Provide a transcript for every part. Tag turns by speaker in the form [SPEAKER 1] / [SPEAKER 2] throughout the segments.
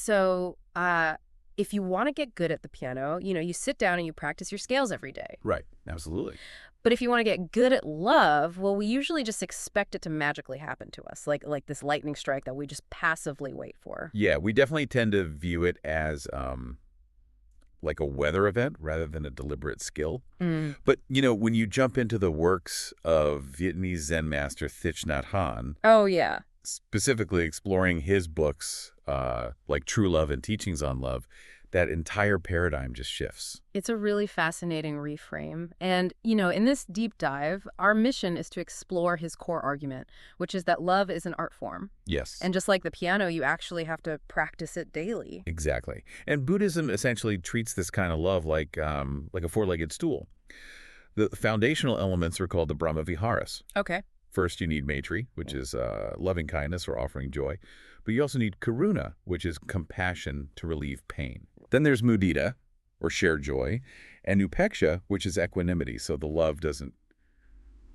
[SPEAKER 1] So, if you want to get good at the piano, you sit down and you practice your scales every day.
[SPEAKER 2] Right. Absolutely.
[SPEAKER 1] But if you want to get good at love, well, we usually just expect it to magically happen to us, like this lightning strike that we just passively wait for.
[SPEAKER 2] Yeah, we definitely tend to view it as like a weather event rather than a deliberate skill.
[SPEAKER 1] Mm.
[SPEAKER 2] But, when you jump into the works of Vietnamese Zen master Thich Nhat Hanh,
[SPEAKER 1] Oh, yeah.
[SPEAKER 2] specifically exploring his books like True Love and Teachings on Love, that entire paradigm just shifts.
[SPEAKER 1] It's a really fascinating reframe. And, in this deep dive, our mission is to explore his core argument, which is that love is an art form.
[SPEAKER 2] Yes.
[SPEAKER 1] And just like the piano, you actually have to practice it daily.
[SPEAKER 2] Exactly. And Buddhism essentially treats this kind of love like a four-legged stool. The foundational elements are called the Brahma Viharas.
[SPEAKER 1] Okay.
[SPEAKER 2] First, you need Maitri, which is loving kindness or offering joy. But you also need Karuna, which is compassion to relieve pain. Then there's Mudita, or shared joy, and Upeksha, which is equanimity, so the love doesn't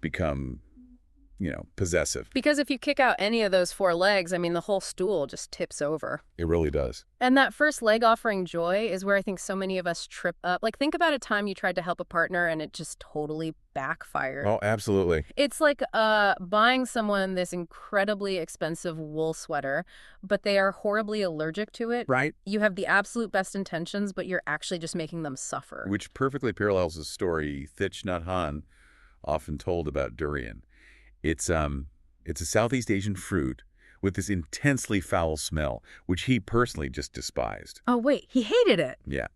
[SPEAKER 2] become, possessive.
[SPEAKER 1] Because if you kick out any of those four legs, the whole stool just tips over.
[SPEAKER 2] It really does.
[SPEAKER 1] And that first leg, offering joy, is where I think so many of us trip up. Like, think about a time you tried to help a partner and it just totally backfired.
[SPEAKER 2] Oh, absolutely.
[SPEAKER 1] It's like buying someone this incredibly expensive wool sweater, but they are horribly allergic to it.
[SPEAKER 2] Right.
[SPEAKER 1] You have the absolute best intentions, but you're actually just making them suffer.
[SPEAKER 2] Which perfectly parallels the story Thich Nhat Hanh often told about durian. It's a Southeast Asian fruit with this intensely foul smell, which he personally just despised.
[SPEAKER 1] Oh, wait, he hated it.
[SPEAKER 2] Yeah.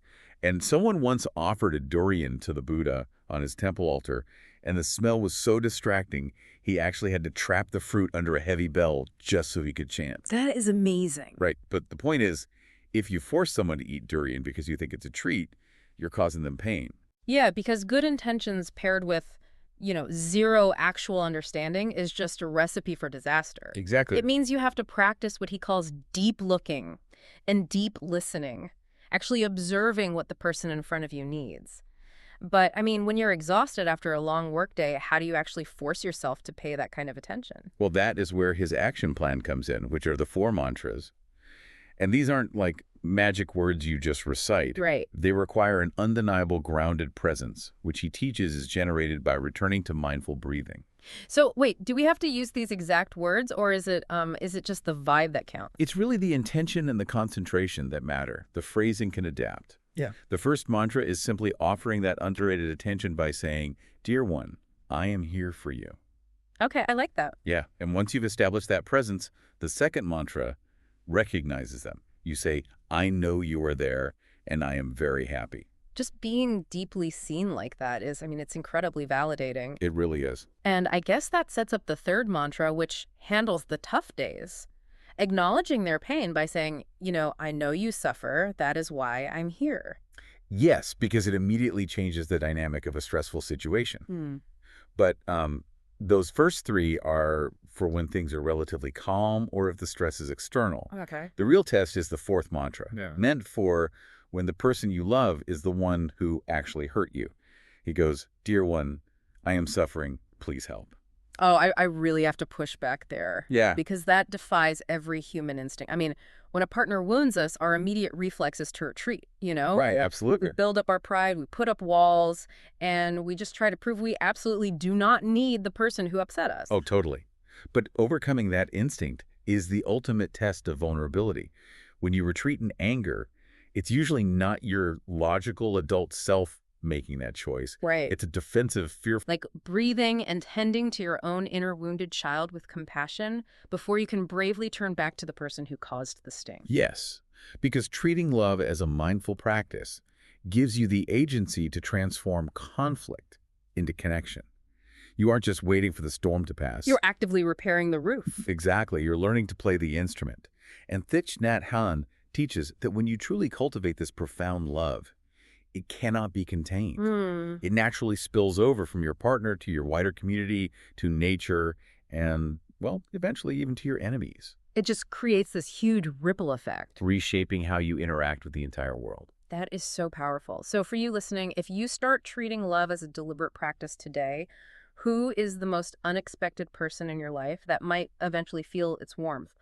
[SPEAKER 2] And someone once offered a durian to the Buddha on his temple altar, and the smell was so distracting, he actually had to trap the fruit under a heavy bell just so he could chant.
[SPEAKER 1] That is amazing.
[SPEAKER 2] Right. But the point is, if you force someone to eat durian because you think it's a treat, you're causing them pain.
[SPEAKER 1] Yeah, because good intentions paired with, zero actual understanding is just a recipe for disaster.
[SPEAKER 2] Exactly.
[SPEAKER 1] It means you have to practice what he calls deep looking and deep listening, actually observing what the person in front of you needs. But, when you're exhausted after a long workday, how do you actually force yourself to pay that kind of attention?
[SPEAKER 2] Well, that is where his action plan comes in, which are the 4 mantras. And these aren't like magic words you just recite.
[SPEAKER 1] Right.
[SPEAKER 2] They require an undeniable grounded presence, which he teaches is generated by returning to mindful breathing.
[SPEAKER 1] So, wait, do we have to use these exact words, or is it just the vibe that counts?
[SPEAKER 2] It's really the intention and the concentration that matter. The phrasing can adapt.
[SPEAKER 3] Yeah.
[SPEAKER 2] The first mantra is simply offering that underrated attention by saying, "Dear one, I am here for you."
[SPEAKER 1] Okay, I like that.
[SPEAKER 2] Yeah. And once you've established that presence, the second mantra recognizes them. You say, "I know you are there, and I am very happy."
[SPEAKER 1] Just being deeply seen like that is, it's incredibly validating.
[SPEAKER 2] It really is.
[SPEAKER 1] And I guess that sets up the third mantra, which handles the tough days. Acknowledging their pain by saying, I know you suffer, that is why I'm here.
[SPEAKER 2] Yes, because it immediately changes the dynamic of a stressful situation. But those first 3 are for when things are relatively calm or if the stress is external.
[SPEAKER 1] Okay.
[SPEAKER 2] The real test is the 4th mantra,
[SPEAKER 3] Yeah.
[SPEAKER 2] meant for when the person you love is the one who actually hurt you. He goes, "Dear one, I am suffering. Please help."
[SPEAKER 1] Oh, I really have to push back there.
[SPEAKER 2] Yeah.
[SPEAKER 1] Because that defies every human instinct. When a partner wounds us, our immediate reflex is to retreat,
[SPEAKER 2] Right, absolutely.
[SPEAKER 1] We build up our pride, we put up walls, and we just try to prove we absolutely do not need the person who upset us.
[SPEAKER 2] Oh, totally. But overcoming that instinct is the ultimate test of vulnerability. When you retreat in anger, it's usually not your logical adult self making that choice.
[SPEAKER 1] Right.
[SPEAKER 2] It's a defensive, fearful.
[SPEAKER 1] Like breathing and tending to your own inner wounded child with compassion before you can bravely turn back to the person who caused the sting.
[SPEAKER 2] Yes, because treating love as a mindful practice gives you the agency to transform conflict into connection. You aren't just waiting for the storm to pass.
[SPEAKER 1] You're actively repairing the roof.
[SPEAKER 2] Exactly. You're learning to play the instrument. And Thich Nhat Hanh teaches that when you truly cultivate this profound love, it cannot be contained. It naturally spills over from your partner to your wider community, to nature, and, well, eventually even to your enemies.
[SPEAKER 1] It just creates this huge ripple effect.
[SPEAKER 2] Reshaping how you interact with the entire world.
[SPEAKER 1] That is so powerful. So for you listening, if you start treating love as a deliberate practice today, who is the most unexpected person in your life that might eventually feel its warmth?